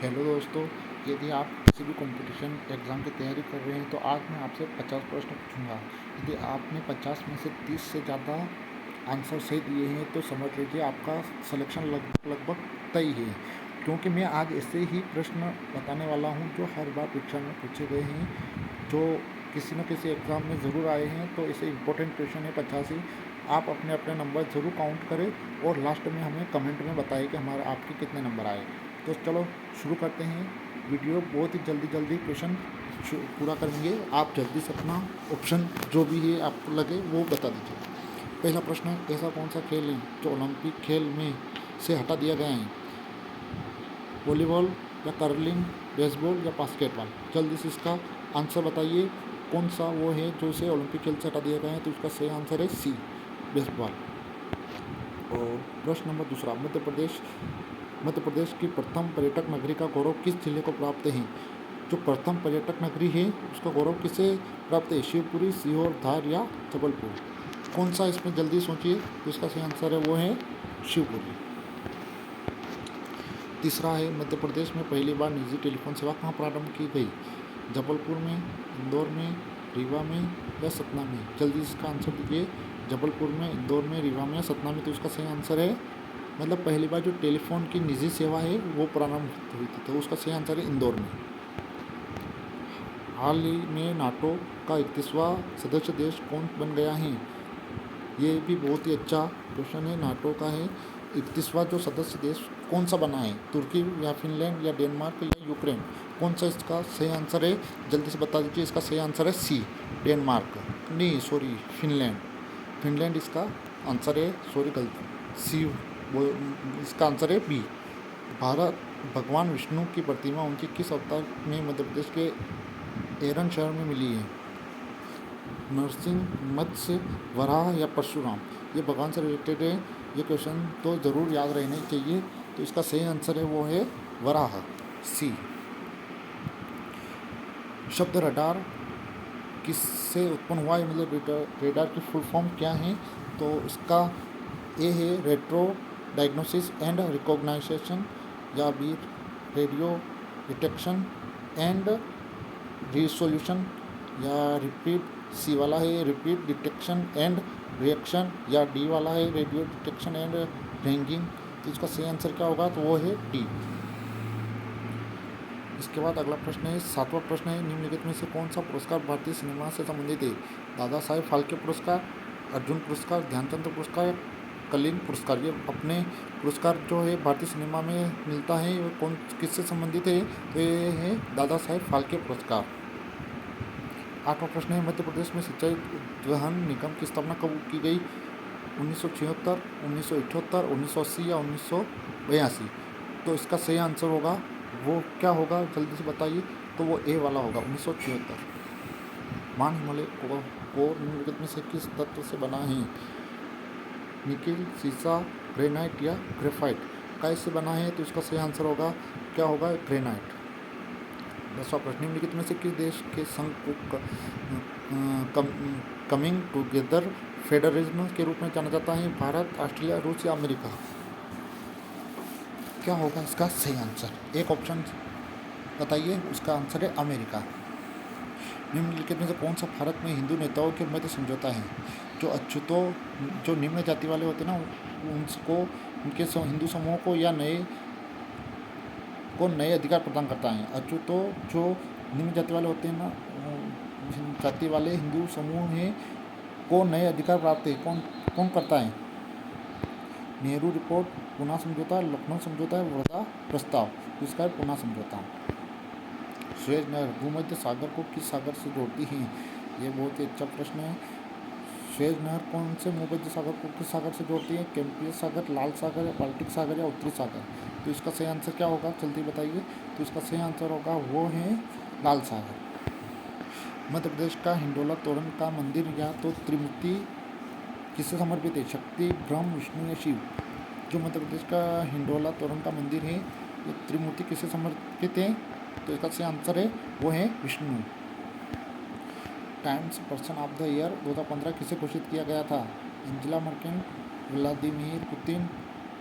Hello दोस्तों, यदि आप किसी भी कंपटीशन एग्ज़ाम की तैयारी कर रहे हैं तो आज मैं आपसे 50 प्रश्न पूछूंगा। यदि आपने 50 में से 30 से ज़्यादा आंसर सही दिए हैं तो समझ लीजिए आपका सिलेक्शन लगभग तय है। क्योंकि मैं आज ऐसे ही प्रश्न बताने वाला हूं जो हर बार परीक्षा में पूछे गए हैं, जो किसी न किसी एग्ज़ाम में ज़रूर आए हैं। तो ऐसे इंपॉर्टेंट क्वेश्चन है 50 ही। आप अपने अपने नंबर ज़रूर काउंट करें और लास्ट में हमें कमेंट में बताइए कि हमारे आपके कितने नंबर आए। तो चलो शुरू करते हैं। वीडियो बहुत ही जल्दी क्वेश्चन पूरा करेंगे। आप जल्दी से अपना ऑप्शन जो भी है आपको लगे वो बता दीजिए। पहला प्रश्न है, ऐसा कौन सा खेल है जो ओलंपिक खेल में से हटा दिया गया है? वॉलीबॉल या कर्लिंग, बेसबॉल या बास्केटबॉल? जल्दी से इसका आंसर बताइए। कौन सा वो है जो इसे ओलंपिक खेल से हटा दिया गया है? तो इसका सही आंसर है सी, बेसबॉल। और प्रश्न नंबर दूसरा, मध्य प्रदेश की प्रथम पर्यटक नगरी का गौरव किस जिले को प्राप्त है? जो प्रथम पर्यटक नगरी है उसका गौरव किसे प्राप्त है? शिवपुरी, सीहोर, धार या जबलपुर? कौन सा इसमें जल्दी सोचिए। तो इसका सही आंसर है वो है शिवपुरी। तीसरा है, मध्य प्रदेश में पहली बार निजी टेलीफोन सेवा कहाँ प्रारंभ की गई? जबलपुर में, इंदौर में, रीवा में या सतना में? जल्दी इसका आंसर दीजिए। जबलपुर में, इंदौर में, रीवा में या सतना में? तो इसका सही आंसर है, मतलब पहली बार जो टेलीफोन की निजी सेवा है वो प्रारंभ हुई थी, तो उसका सही आंसर है इंदौर में। हाल ही में नाटो का 31वां सदस्य देश कौन बन गया है? ये भी बहुत ही अच्छा क्वेश्चन है। नाटो का है 31वां जो सदस्य देश कौन सा बना है? तुर्की या फिनलैंड या डेनमार्क या यूक्रेन? कौन सा इसका सही आंसर है? जल्दी से बता दीजिए। इसका सही आंसर है सी, डेनमार्क। नहीं सॉरी, फिनलैंड। फिनलैंड इसका आंसर है, सॉरी गलती, सी इसका आंसर है बी। भारत भगवान विष्णु की प्रतिमा उनके किस अवतार में मध्य प्रदेश के एरन शहर में मिली है? नरसिंह, मत्स्य, वराह या परशुराम? ये भगवान से रिलेटेड है। ये क्वेश्चन तो ज़रूर याद रहना चाहिए। तो इसका सही आंसर है वो है वराह, सी। शब्द रडार किससे उत्पन्न हुआ है? मतलब रेडार की फुल फॉर्म क्या है? तो इसका ए है रेट्रो डायग्नोसिस एंड रिकॉग्नाइजेशन, या B radio detection and resolution, या रिपीट सी वाला है रिपीट डिटेक्शन एंड रिएक्शन, या डी वाला है रेडियो डिटेक्शन एंड रेंजिंग? तो इसका सही आंसर क्या होगा? तो वो है डी। इसके बाद अगला प्रश्न है, सातवां प्रश्न है, निम्नलिखित में से कौन सा पुरस्कार भारतीय सिनेमा से संबंधित है? दादा साहेब फाल्के पुरस्कार, अर्जुन पुरस्कार, ध्यानचंद पुरस्कार, कलीन पुरस्कार? ये अपने पुरस्कार जो है भारतीय सिनेमा में मिलता है वो कौन किससे संबंधित है? तो ये है दादा साहेब फाल्के पुरस्कार। आठवां प्रश्न है, मध्य प्रदेश में सिंचाई उद्वहन निगम की स्थापना कब की गई? 1976, 1978, 1980 या 1982? तो इसका सही आंसर होगा वो क्या होगा? जल्दी से बताइए। तो वो ए वाला होगा, 1976। मान हिमालय को निम्नलिखित में से किस तत्व से बना है? निकिल, सीसा, ग्रेनाइट या ग्रेफाइट? कैसे बना है? तो इसका सही आंसर होगा क्या होगा? ग्रेनाइट। 10वां प्रश्न, निम्नलिखित में से किस देश के संघ को कमिंग टुगेदर फेडरलिज्म के रूप में जाना जाता है? भारत, ऑस्ट्रेलिया, रूस या अमेरिका? क्या होगा इसका सही आंसर? एक ऑप्शन बताइए। उसका आंसर है अमेरिका। निम्नलिखित में से कौन सा भारत में हिंदू नेताओं के मध्य समझौता है? जो अछूतों, जो निम्न जाति वाले होते हैं ना, उनको, उनके हिंदू समूह को या नए अधिकार प्रदान करता है। अछूतों जो निम्न जाति वाले होते हैं ना, जाति वाले हिंदू समूह हैं को नए अधिकार प्राप्त है। कौन कौन करता है? नेहरू रिपोर्ट, पूना समझौता, लखनऊ समझौता, वर्धा प्रस्ताव? इसका है पूना समझौता। सुएज नहर भूमध्य सागर को किस सागर से जोड़ती है? ये बहुत ही अच्छा प्रश्न है। सुएज नहर कौन से भूमध्य सागर को किस सागर से जोड़ती है? कैंपियन सागर, लाल सागर या बाल्टिक सागर या उत्तरी सागर? तो इसका सही आंसर क्या होगा? जल्दी बताइए। तो इसका सही आंसर होगा वो है लाल सागर। मध्य प्रदेश का हिंडोला तोरण का मंदिर या तो त्रिमूर्ति किससे समर्पित है? शक्ति, ब्रह्म, विष्णु या शिव? जो मध्य प्रदेश का हिंडोला तोरण का मंदिर है ये त्रिमूर्ति किससे समर्पित है? तो इसका सही आंसर है वो है Vishnu. Times person of the year 2015 किसे घोषित किया गया था? Angela Merkel, Vladimir Putin,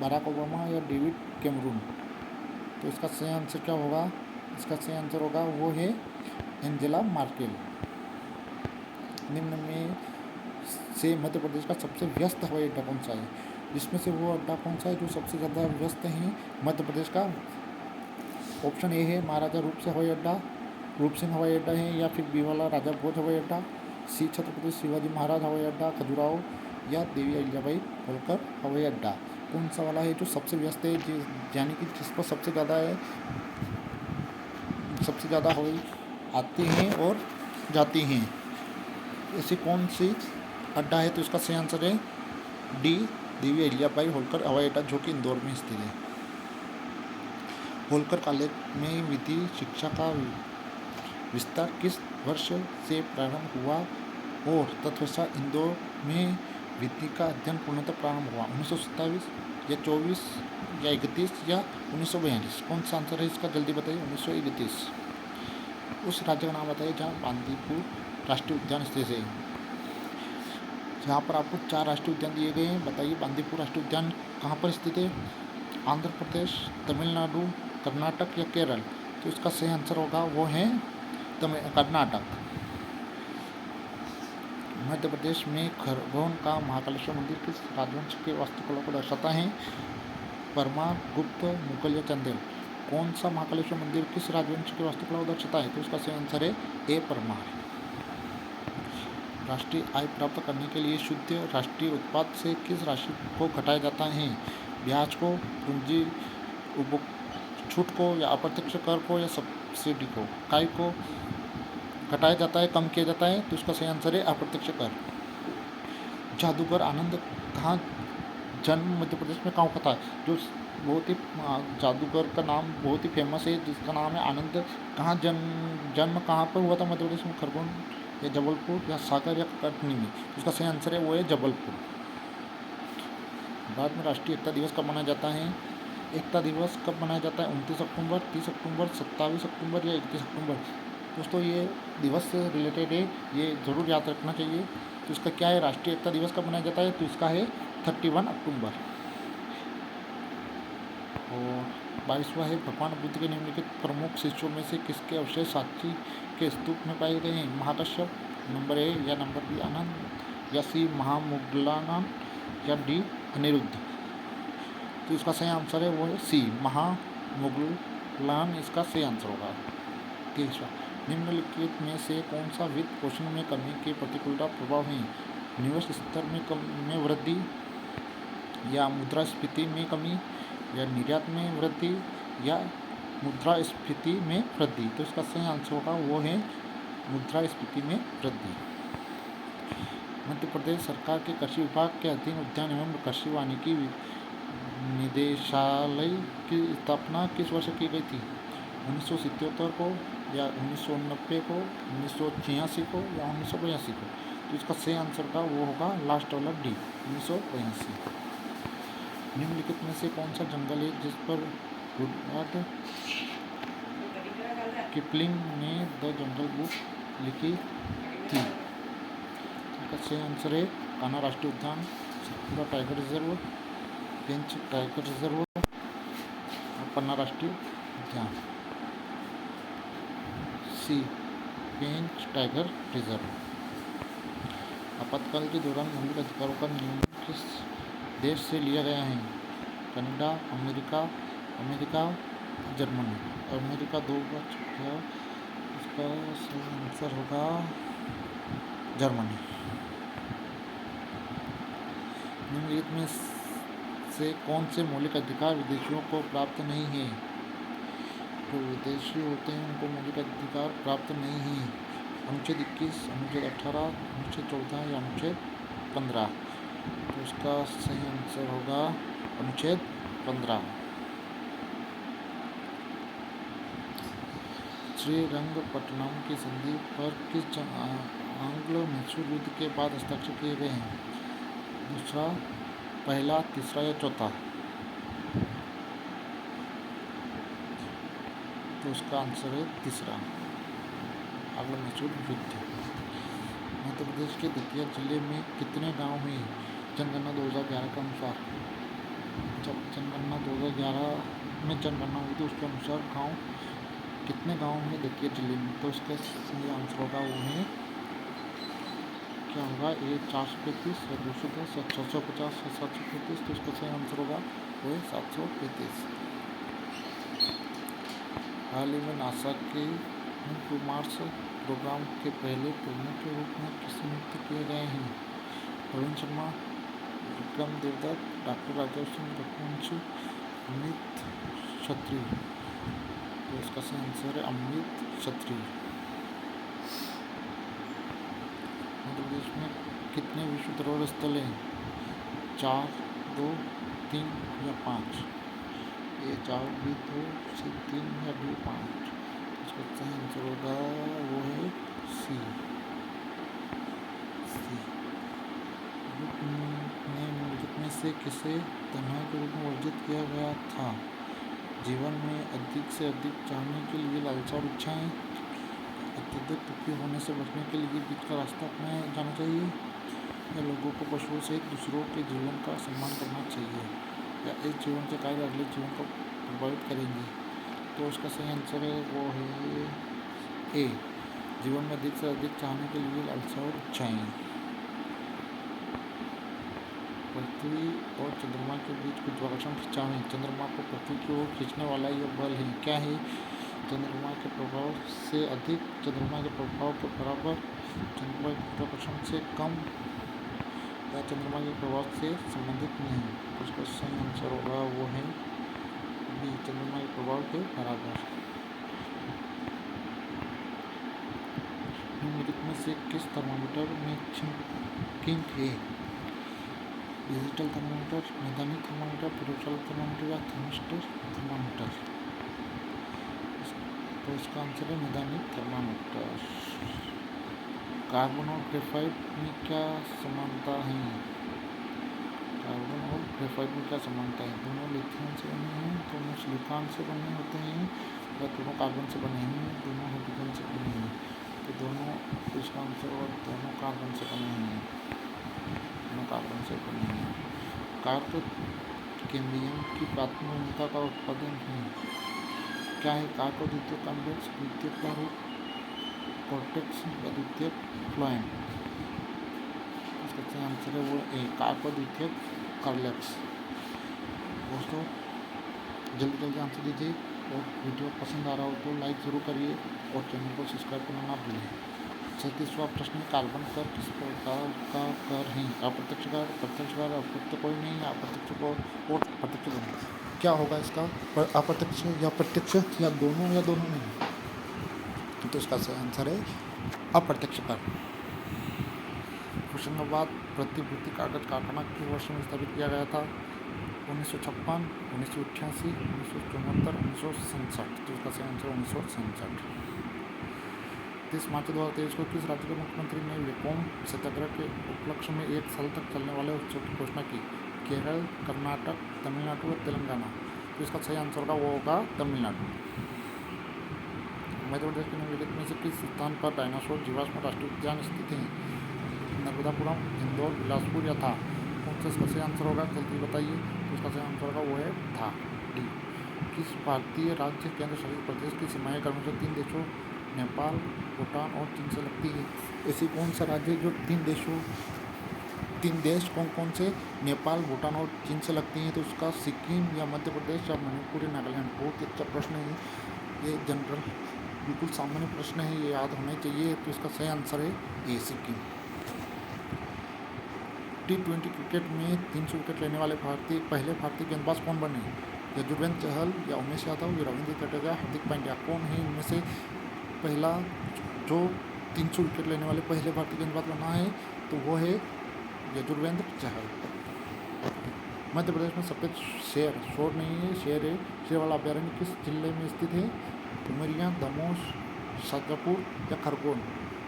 Barack Obama या डेविड कैमरून? तो इसका सही आंसर क्या होगा? इसका सही आंसर होगा वो है एंजेला मर्केल। निम्न में से मध्य प्रदेश का सबसे व्यस्त हवाई अड्डा कौन सा है? जिसमें से वो अड्डा कौन सा है जो सबसे ज़्यादा व्यस्त है मध्य प्रदेश का? ऑप्शन ए है महाराजा रूप सिंह हवाई अड्डा है, या फिर बी वाला राजा भोज हवाई अड्डा, सी छत्रपति शिवाजी महाराज हवाई अड्डा खजुराहो, या देवी अहिल्याबाई होलकर हवाई अड्डा। कौन सा वाला है जो सबसे व्यस्त है, यानी कि जिस पर सबसे ज़्यादा हवाई आती हैं और जाती हैं, ऐसी कौन सी अड्डा है? तो इसका सही आंसर है डी देवी अहिल्याबाई होलकर हवाई अड्डा, जो कि इंदौर में स्थित है। होलकर कॉलेज में विधि शिक्षा का विस्तार किस वर्ष से प्रारंभ हुआ और तत्पश्चात इंदौर में विधि का अध्ययन पूर्णतः प्रारंभ हुआ? 1927 या 24 या 31 या 1942? कौन सा आंसर है इसका? जल्दी बताइए। 1931। उस राज्य का नाम बताइए जहाँ बांदीपुर राष्ट्रीय उद्यान स्थित है। यहाँ पर आपको 4 राष्ट्रीय उद्यान दिए गए हैं। बताइए बांदीपुर राष्ट्रीय उद्यान कहाँ पर स्थित है? आंध्र प्रदेश, तमिलनाडु, कर्नाटक या केरल? तो इसका सही आंसर होगा वो है कर्नाटक। मध्य प्रदेश में खरगोन का महाकालेश्वर मंदिर किस राजवंश के वास्तुकला को दर्शाता है? परमार, गुप्त, मुगल या चंदेल? कौन सा महाकालेश्वर मंदिर किस राजवंश के वास्तुकला को दर्शाता है? तो इसका सही आंसर है ए परमार। राष्ट्रीय आय प्राप्त करने के लिए शुद्ध राष्ट्रीय उत्पाद से किस राशि को घटाया जाता है? ब्याज को, पूंजी छूट को, या अप्रत्यक्ष कर को, या सब्सिडी को? काय को घटाया जाता है, कम किया जाता है? तो इसका सही आंसर है अप्रत्यक्ष कर। जादूगर आनंद कहाँ जन्म मध्य प्रदेश में कहाँ का था? जो बहुत ही जादूगर का नाम बहुत ही फेमस है, जिसका नाम है आनंद, कहाँ जन्म कहाँ पर हुआ था मध्य प्रदेश में? खरगोन या जबलपुर या सागर या कटनी में? इसका सही आंसर है वो है जबलपुर। भारत में राष्ट्रीय एकता दिवस कब मनाया जाता है? एकता दिवस कब मनाया जाता है? 29 अक्टूबर, 30 अक्टूबर, 27 अक्टूबर या 31 अक्टूबर? दोस्तों ये दिवस से रिलेटेड है, ये ज़रूर याद रखना चाहिए। तो इसका क्या है, राष्ट्रीय एकता दिवस कब मनाया जाता है? तो इसका है 31 अक्टूबर। और 22वां है भगवान बुद्ध के निम्नलिखित प्रमुख शिष्यों में से किसके अवशेष सांची के स्तूप में पाए गए हैं? महाकश्यप, नंबर ए, या नंबर बी आनंद, या सी महामुगलानंद, या डी अनिरुद्ध? तो इसका सही आंसर है वो है सी महामुगलान, इसका सही आंसर होगा। तीसरा, निम्नलिखित में से कौन सा वित्त पोषण में कमी के प्रतिकूलता प्रभाव है? निवेश स्तर में वृद्धि, या मुद्रास्फीति में कमी, या निर्यात में वृद्धि, या मुद्रास्फीति में वृद्धि? तो इसका सही आंसर होगा वो है मुद्रास्फीति में वृद्धि। मध्य प्रदेश सरकार के कृषि विभाग के अधीन उद्यान एवं कृषि वानिकी निदेशालय की स्थापना किस वर्ष की गई थी? 1977 को, या 1990 को, 1986 को, या 1982 को? तो इसका सही आंसर का वो होगा लास्ट वाला डी, 1982। निम्नलिखित में से कौन सा जंगल है जिस पर रुडयार्ड किपलिंग ने द जंगल बुक लिखी थी? इसका सही आंसर है कान्हा राष्ट्रीय उद्यान, सतपुड़ा टाइगर रिजर्व, पेंच टाइगर रिजर्व और पन्ना राष्ट्रीय उद्यान। सी पेंच टाइगर रिजर्व। आपातकाल के दौरान मौलिक अधिकारों का नियम किस देश से लिया गया है? Canada, America, Germany? अमेरिका 2 बार चुका, इसका सही आंसर होगा जर्मनी। निम्नलिखित में से कौन से मौलिक अधिकार विदेशियों को प्राप्त नहीं है? जो विदेशी होते हैं उनको मौलिक अधिकार प्राप्त नहीं है। अनुच्छेद 21, अनुच्छेद 18, अनुच्छेद 14 या अनुच्छेद 15? तो उसका सही आंसर होगा अनुच्छेद 15। श्रीरंगपट्टनम की संधि पर किस आंग्ल मैसूर युद्ध के बाद हस्ताक्षर किए गए हैं? दूसरा, पहला, तीसरा या चौथा? तो उसका आंसर है तीसरा, आंग्ल मैसूर युद्ध। मध्य प्रदेश के दतिया जिले में कितने गांव हैं जनगणना 2011 के अनुसार? जब जनगणना 2011 में जनगणना हुई थी उसके अनुसार गाँव कितने गांव हैं देखिए जिले में, तो इसका सही आंसर होगा वो है क्या होगा, ये 435 या 210 या 650 या 735, तो इसका सही आंसर होगा वो है 735। हाल ही में नासा के टू मार्स प्रोग्राम के पहले प्रमुख के रूप में किसे नियुक्त किए गए हैं? प्रवीण शर्मा, विक्रम देवदत्त, डॉक्टर राजेश सिंह रघुवंशी, अमित छत्री। तो इसका सही आंसर है अमित छत्री। मध्य प्रदेश में कितने विश्व धरोहर स्थल हैं? 4, 2, 3 या 5? ये 4 भी 2 से 3 या भी 5। इसका सही आंसर होगा वो है सी। निम्नलिखित में से किसे तन्हाई के रूप में वर्जित किया गया था? जीवन में अधिक से अधिक चाहने के लिए लालसा और इच्छाएं, अत्यधिक दुखी होने से बचने के लिए बीच का रास्ता अपनाया जाना चाहिए, या लोगों को पशुओं से दूसरों के जीवन का सम्मान करना चाहिए, या इस जीवन के कार्य अगले जीवन को प्रभावित करेंगे। तो उसका सही आंसर है वो है ए, जीवन में अधिक से अधिक चाहने के लिए लालसा और इच्छाएं। पृथ्वी और चंद्रमा के बीच गुरुत्वाकर्षण खिंचाव है। चंद्रमा को पृथ्वी की ओर खींचने वाला यह बल है, क्या है? चंद्रमा के प्रभाव से अधिक, चंद्रमा के प्रभाव के बराबर, चंद्रमा के गुरुत्वाकर्षण से कम, या चंद्रमा के प्रभाव से संबंधित नहीं। उसका सही आंसर होगा वो है बी, चंद्रमा के प्रभाव के बराबर। निम्नलिखित में से किस थर्मामीटर में छिंकिंग है? डिजिटल थर्मामीटर, मैदानी थर्मामीटर, प्रयोगशाला थर्मामीटर या थर्मिस्टर थर्मामीटर? तो इसका आंसर है मैदानी थर्मामीटर। कार्बन और ग्रेफाइट में क्या समानता है? कार्बन और ग्रेफाइट में क्या समानता है? दोनों लिथियम से बने हैं, दोनों सिलिकॉन से बने होते हैं, या दोनों कार्बन से बने हैं, दोनों हाइड्रोजन से बने हैं? तो दोनों, इसका आंसर और दोनों कार्बन से बने हैं, दोनों कार्बन से बने हैं। कार्बन कैम्बियम की प्राथमिक भूमिका का उत्पादन है, क्या है? कार्बो द्वितीय कॉन्वेक्स, द्वितीय प्रारूप, कॉर्टेक्स या द्वितीय फ्लोएम? इसका सही आंसर है वो ए, कार्बो द्वितीय कॉर्टेक्स। दोस्तों जल्दी जल्दी आंसर दीजिए, और वीडियो पसंद आ रहा हो तो लाइक ज़रूर करिए और चैनल को सब्सक्राइब करना ना भूलिए। 36वां प्रश्न, कार्बन कर किस प्रकार का कर है? अप्रत्यक्ष कर, प्रत्यक्ष कर, अप्रत्यक्ष कोई नहीं, अप्रत्यक्ष और प्रत्यक्ष दोनों। क्या होगा इसका? अप्रत्यक्ष या प्रत्यक्ष, या दोनों नहीं? तो इसका सही आंसर है अप्रत्यक्ष कर। होशंगाबाद प्रतिभूति कागज कारखाना किस वर्ष में स्थापित किया गया था? 1956, 1988, 1974, 1967? तो इसका सही आंसर 1967। 30 मार्च 2023 को किस राज्य के मुख्यमंत्री ने वेकोम सत्याग्रह के उपलक्ष्य में 1 साल तक चलने वाले उत्सव की घोषणा की? केरल, कर्नाटक, तमिलनाडु और तेलंगाना? तो इसका सही आंसर होगा वो होगा तमिलनाडु। मध्य प्रदेश के निम्नलिखित में से किस स्थान पर डायनासोर जीवाश्म राष्ट्रीय उद्यान स्थित है? नर्मदापुरम, इंदौर, बिलासपुर या था? कौन सा इसका सही आंसर होगा जल्दी बताइए। तो इसका सही आंसर होगा वो है था, डी। किस भारतीय राज्य केंद्र शासित प्रदेश की सीमाएं क्रमशः 3 देशों नेपाल, भूटान और चीन से लगती है? ऐसी कौन सा राज्य जो 3 देश कौन से नेपाल, भूटान और चीन से लगती हैं? तो उसका सिक्किम या मध्य प्रदेश या मणिपुर या नागालैंड? बहुत ही अच्छा प्रश्न है ये जनरल, बिल्कुल सामान्य प्रश्न है, ये याद होना चाहिए। तो इसका सही आंसर है ए, सिक्किम। T20 क्रिकेट में 300 विकेट लेने वाले पहले भारतीय गेंदबाज कौन बने? यजुर्वेंद्र चहल या उमेश यादव या रविंद्र जडेजा, हार्दिक पांड्या? कौन है इनमें से पहला जो 300 विकेट लेने वाले पहले भारतीय गेंदबाज बना है? तो वो है यजुर्वेंद्र चहल। मध्य प्रदेश में सफ़ेद शेर, शोर नहीं है, शेर है, शेर वाला अभ्यारण्य किस जिले में स्थित है? उमरिया, दमोह, शाजापुर या खरगोन?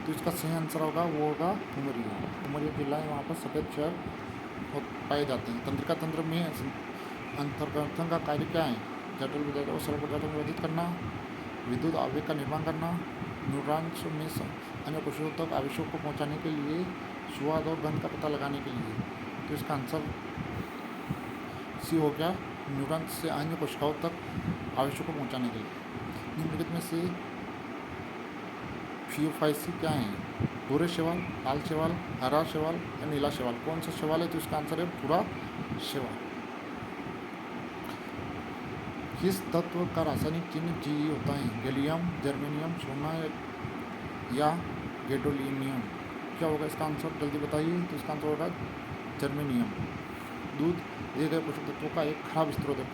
तो इसका सही आंसर होगा वो होगा उमरिया जिला है, वहाँ पर सफ़ेद शेर पाए जाते हैं। तंत्रिका तंत्र में अंतर्गतन का कार्य क्या है? जटिल विधायकों और सरल पदार्थों को विभाजित करना, विद्युत आवेग का निर्माण करना, न्यूरॉन्स में अन्य कोशिकाओं तक आवेशों को पहुँचाने के लिए, स्वाद और गंध का पता लगाने के लिए? तो इसका आंसर सी हो गया, न्यूरॉन से अन्य कोशिकाओं तक आवेशों को पहुंचाने के लिए। निम्नलिखित में से फियोफाइसी क्या है? भूरे शैवाल, लाल शैवाल, हरा शैवाल या नीला शैवाल? कौन सा शैवाल है? तो इसका आंसर है भूरा शैवाल। किस तत्व का रासायनिक चिन्ह Ge होता है? गैलियम, जर्मेनियम, सोना या गैडोलिनियम? क्या होगा इसका आंसर? जल्दी बताइए। तो इसका आंसर होगा जर्मेनियम। दूध दिए गए पोषक तत्वों का एक खराब स्रोत है।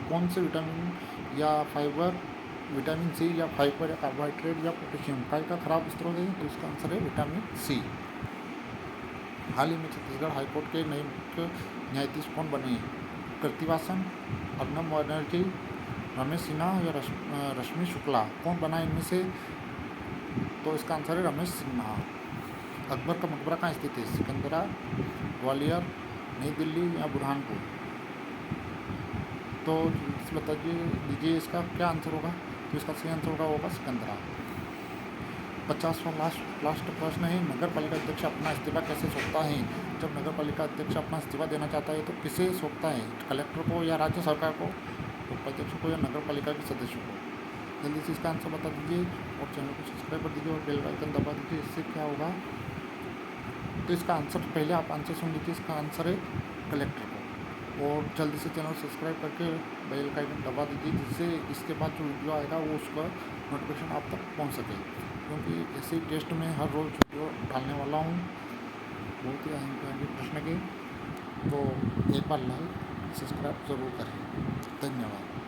कौन से विटामिन या फाइबर, विटामिन सी या फाइबर या कार्बोहाइड्रेट या पोटेशियम काय का खराब स्रोत है? तो इसका आंसर है विटामिन सी। हाल ही में छत्तीसगढ़ हाईकोर्ट के नए मुख्य न्यायाधीश कौन बने? कृतिवासन, अर्नब बनर्जी, रमेश सिन्हा या रश्मि शुक्ला? कौन बना इनमें से? तो इसका आंसर है रमेश सिन्हा। अकबर का मकबरा कहाँ स्थित है? सिकंदरा, ग्वालियर, नई दिल्ली या बुरहानपुर? तो बता दीजिए इसका क्या आंसर होगा? तो इसका सही आंसर होगा सिकंदरा। 50वां लास्ट प्रश्न है, नगर पालिका अध्यक्ष अपना इस्तीफा कैसे सौंपता है? जब नगर पालिका अध्यक्ष अपना इस्तीफा देना चाहता है तो किसे सौंपता है? कलेक्टर को या राज्य सरकार को, उपाध्यक्ष को या नगर पालिका के सदस्यों को? जल्दी से इसका आंसर बता दीजिए और चैनल को सब्सक्राइब कर दीजिए और बेल आइकन दबा दीजिए। इससे क्या होगा? तो इसका आंसर पहले आप आंसर सुन लीजिए। इसका आंसर है कलेक्टर को। और जल्दी से चैनल सब्सक्राइब करके बेल का आइकन दबा दीजिए, जिससे इसके बाद जो वीडियो आएगा वो उसका नोटिफिकेशन आप तक पहुंच सके, क्योंकि ऐसे ही टेस्ट में हर रोज़ वीडियो डालने वाला हूं बहुत ही आगे प्रश्न के। तो एक बार लाइक सब्सक्राइब ज़रूर करें। धन्यवाद।